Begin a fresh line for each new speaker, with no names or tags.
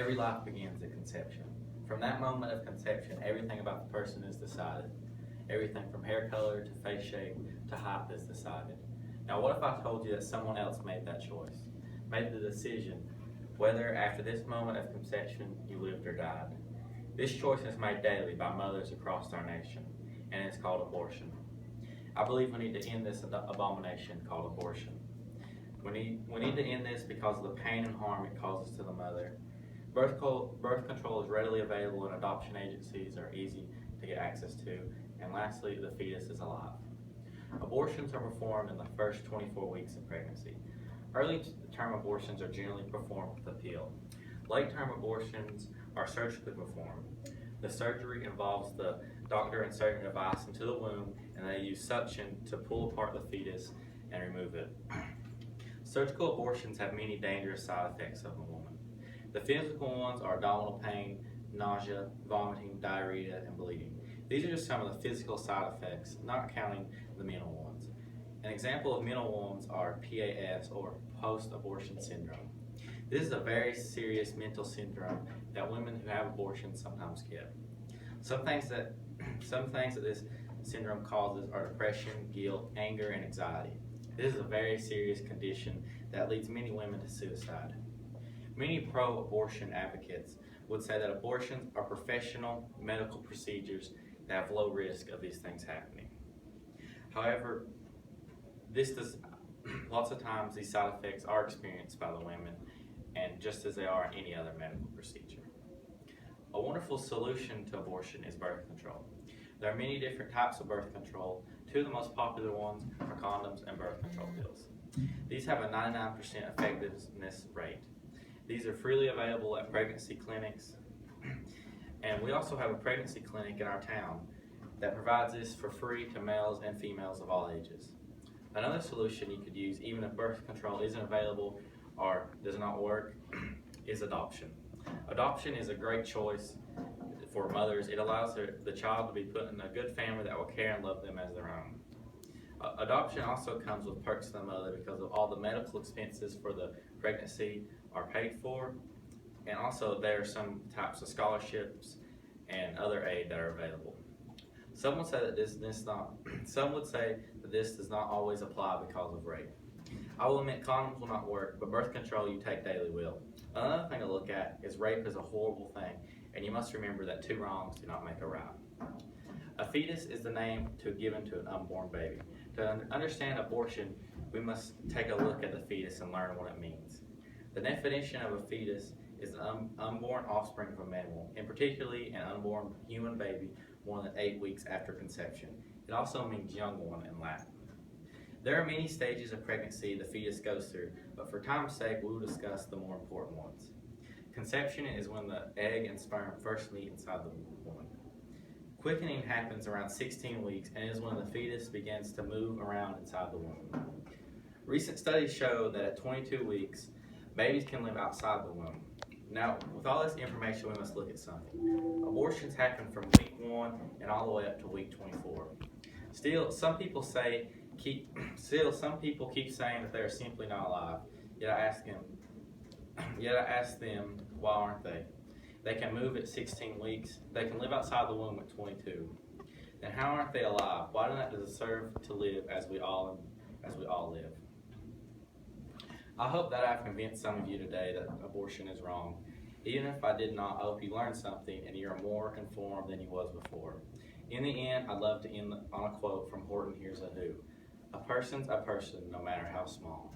Every life begins at conception. From that moment of conception, everything about the person is decided. Everything from hair color to face shape to height is decided. Now what if I told you that someone else made that choice, made the decision whether after this moment of conception you lived or died? This choice is made daily by mothers across our nation, and it's called abortion. I believe we need to end this abomination called abortion. We need to end this because of the pain and harm it causes to the mother. Birth control is readily available and adoption agencies are easy to get access to. And lastly, the fetus is alive. Abortions are performed in the first 24 weeks of pregnancy. Early term abortions are generally performed with a pill. Late term abortions are surgically performed. The surgery involves the doctor inserting a device into the womb, and they use suction to pull apart the fetus and remove it. Surgical abortions have many dangerous side effects of a woman. The physical ones are abdominal pain, nausea, vomiting, diarrhea, and bleeding. These are just some of the physical side effects, not counting the mental ones. An example of mental ones are PAS, or post-abortion syndrome. This is a very serious mental syndrome that women who have abortions sometimes get. Some things that this syndrome causes are depression, guilt, anger, and anxiety. This is a very serious condition that leads many women to suicide. Many pro-abortion advocates would say that abortions are professional medical procedures that have low risk of these things happening. However, lots of times these side effects are experienced by the women, and just as they are any other medical procedure. A wonderful solution to abortion is birth control. There are many different types of birth control. Two of the most popular ones are condoms and birth control pills. These have a 99% effectiveness rate. These are freely available at pregnancy clinics, and we also have a pregnancy clinic in our town that provides this for free to males and females of all ages. Another solution you could use, even if birth control isn't available or does not work, is adoption. Adoption is a great choice for mothers. It allows the child to be put in a good family that will care and love them as their own. Adoption also comes with perks to the mother because of all the medical expenses for the pregnancy are paid for, and also there are some types of scholarships and other aid that are available. Some would say that this does not always apply because of rape. I will admit condoms will not work, but birth control you take daily will. Another thing to look at is rape is a horrible thing, and you must remember that two wrongs do not make a right. A fetus is the name given to an unborn baby. To understand abortion, we must take a look at the fetus and learn what it means. The definition of a fetus is an unborn offspring of a mammal, and particularly an unborn human baby more than 8 weeks after conception. It also means young one in Latin. There are many stages of pregnancy the fetus goes through, but for time's sake, we will discuss the more important ones. Conception is when the egg and sperm first meet inside the woman. Quickening happens around 16 weeks and is when the fetus begins to move around inside the womb. Recent studies show that at 22 weeks, babies can live outside the womb. Now, with all this information, we must look at something. Abortions happen from week 1 and all the way up to week 24. Still, some people keep saying that they are simply not alive. Yet I ask them, why aren't they? They can move at 16 weeks. They can live outside the womb at 22. Then how aren't they alive? Why do they deserve to live as we all live? I hope that I've convinced some of you today that abortion is wrong. Even if I did not, I hope you learned something and you're more informed than you was before. In the end, I'd love to end on a quote from Horton Hears a Who. A person's a person, no matter how small.